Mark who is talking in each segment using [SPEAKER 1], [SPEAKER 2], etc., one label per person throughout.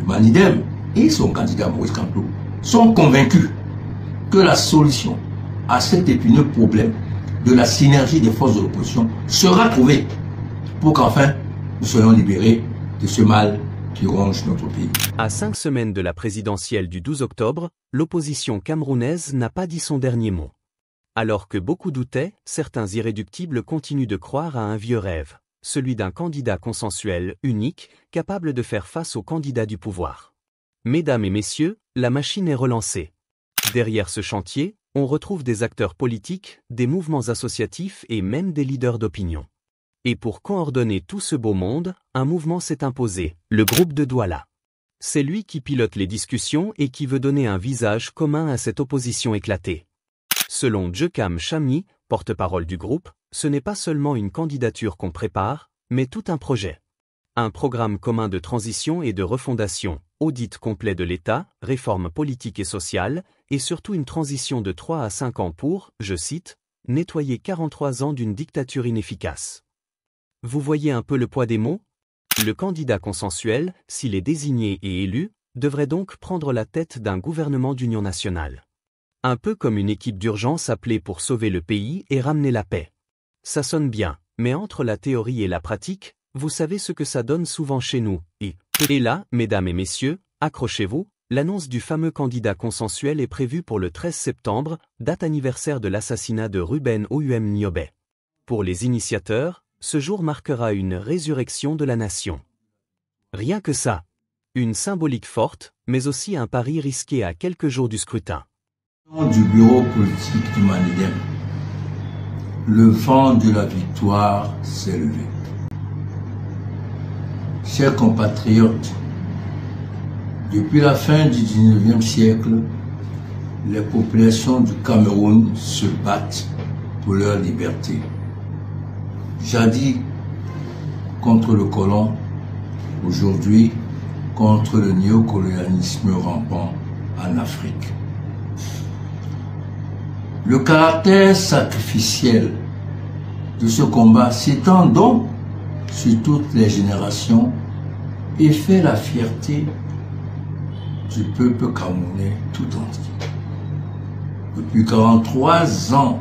[SPEAKER 1] Le Manidem et son candidat Maurice Kamto sont convaincus que la solution à cet épineux problème de la synergie des forces de l'opposition sera trouvée pour qu'enfin nous soyons libérés de ce mal qui ronge notre pays.
[SPEAKER 2] À 5 semaines de la présidentielle du 12 octobre, l'opposition camerounaise n'a pas dit son dernier mot. Alors que beaucoup doutaient, certains irréductibles continuent de croire à un vieux rêve, celui d'un candidat consensuel, unique, capable de faire face aux candidats du pouvoir. Mesdames et messieurs, la machine est relancée. Derrière ce chantier, on retrouve des acteurs politiques, des mouvements associatifs et même des leaders d'opinion. Et pour coordonner tout ce beau monde, un mouvement s'est imposé, le groupe de Douala. C'est lui qui pilote les discussions et qui veut donner un visage commun à cette opposition éclatée. Selon Djekam Chami, porte-parole du groupe, ce n'est pas seulement une candidature qu'on prépare, mais tout un projet. Un programme commun de transition et de refondation, audit complet de l'État, réforme politique et sociale, et surtout une transition de 3 à 5 ans pour, je cite, « nettoyer 43 ans d'une dictature inefficace ». Vous voyez un peu le poids des mots? Le candidat consensuel, s'il est désigné et élu, devrait donc prendre la tête d'un gouvernement d'union nationale. Un peu comme une équipe d'urgence appelée pour sauver le pays et ramener la paix. Ça sonne bien, mais entre la théorie et la pratique, vous savez ce que ça donne souvent chez nous. Et là, mesdames et messieurs, accrochez-vous, l'annonce du fameux candidat consensuel est prévue pour le 13 septembre, date anniversaire de l'assassinat de Ruben Oum Niobé. Pour les initiateurs, ce jour marquera une résurrection de la nation. Rien que ça. Une symbolique forte, mais aussi un pari risqué à quelques jours du scrutin.
[SPEAKER 1] Du bureau politique du Manidem, le vent de la victoire s'est levé. Chers compatriotes, depuis la fin du 19e siècle, les populations du Cameroun se battent pour leur liberté. Jadis contre le colon, aujourd'hui contre le néocolonialisme rampant en Afrique. Le caractère sacrificiel de ce combat s'étend donc sur toutes les générations et fait la fierté du peuple camerounais tout entier. Depuis 43 ans,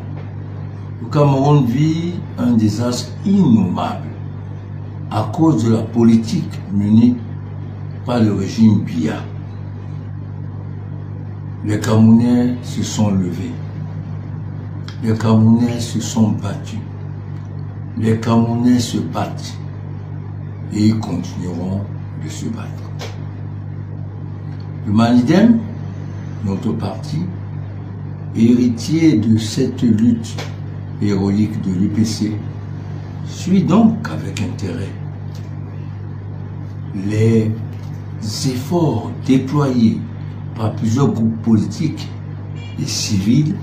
[SPEAKER 1] le Cameroun vit un désastre innommable à cause de la politique menée par le régime Biya. Les Camerounais se sont levés. Les Camerounais se sont battus. Les Camerounais se battent et ils continueront de se battre. Le Manidem, notre parti, héritier de cette lutte héroïque de l'UPC, suit donc avec intérêt les efforts déployés par plusieurs groupes politiques et civils,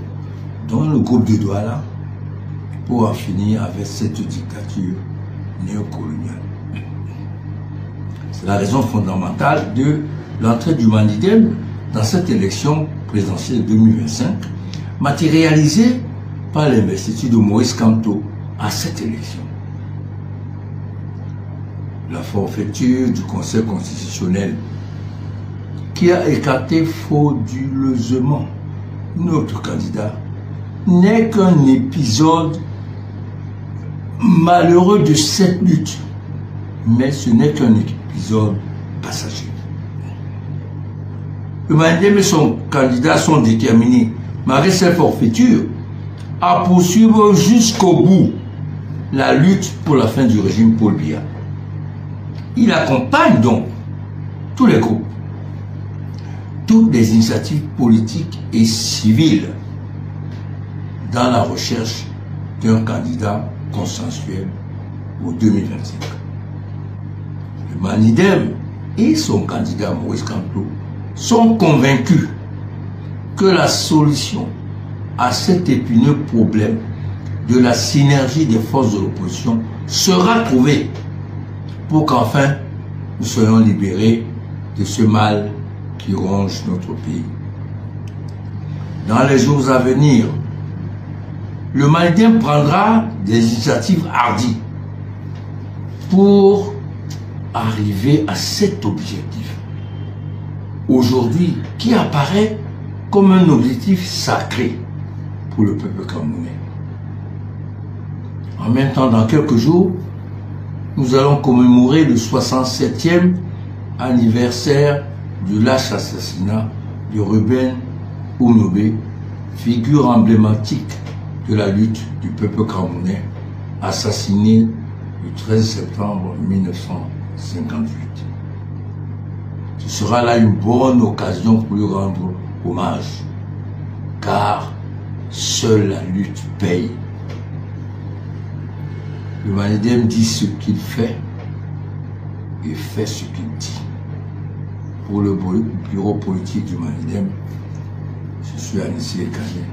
[SPEAKER 1] dont le groupe de Douala, pour en finir avec cette dictature néocoloniale. C'est la raison fondamentale de l'entrée du Manidem dans cette élection présidentielle 2025, matérialisée par l'investiture de Maurice Kamto à cette élection. La forfaiture du Conseil constitutionnel qui a écarté frauduleusement notre candidat n'est qu'un épisode malheureux de cette lutte, mais ce n'est qu'un épisode passager. Le Manidem et son candidat sont déterminés, malgré cette forfaiture, à poursuivre jusqu'au bout la lutte pour la fin du régime Paul Biya. Il accompagne donc tous les groupes, toutes les initiatives politiques et civiles dans la recherche d'un candidat consensuel au 2025. Le Manidem et son candidat Maurice Kamto sont convaincus que la solution à cet épineux problème de la synergie des forces de l'opposition sera trouvée pour qu'enfin nous soyons libérés de ce mal qui ronge notre pays. Dans les jours à venir, le Manidem prendra des initiatives hardies pour arriver à cet objectif. aujourd'hui qui apparaît comme un objectif sacré pour le peuple camerounais. En même temps, dans quelques jours, nous allons commémorer le 67e anniversaire du lâche assassinat de Ruben Ounobé, figure emblématique de la lutte du peuple camerounais, assassiné le 13 septembre 1958. Ce sera là une bonne occasion pour lui rendre hommage, car seule la lutte paye. Le Manidem dit ce qu'il fait et fait ce qu'il dit. Pour le bureau politique du Manidem, je suis Anissé Ekane.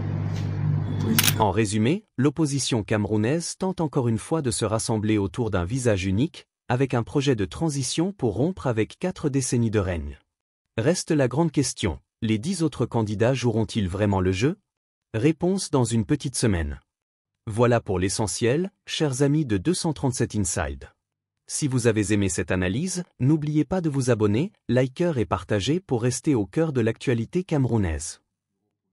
[SPEAKER 2] En résumé, l'opposition camerounaise tente encore une fois de se rassembler autour d'un visage unique, avec un projet de transition pour rompre avec 4 décennies de règne. Reste la grande question, les 10 autres candidats joueront-ils vraiment le jeu? Réponse dans une petite semaine. Voilà pour l'essentiel, chers amis de 237 Inside. Si vous avez aimé cette analyse, n'oubliez pas de vous abonner, liker et partager pour rester au cœur de l'actualité camerounaise.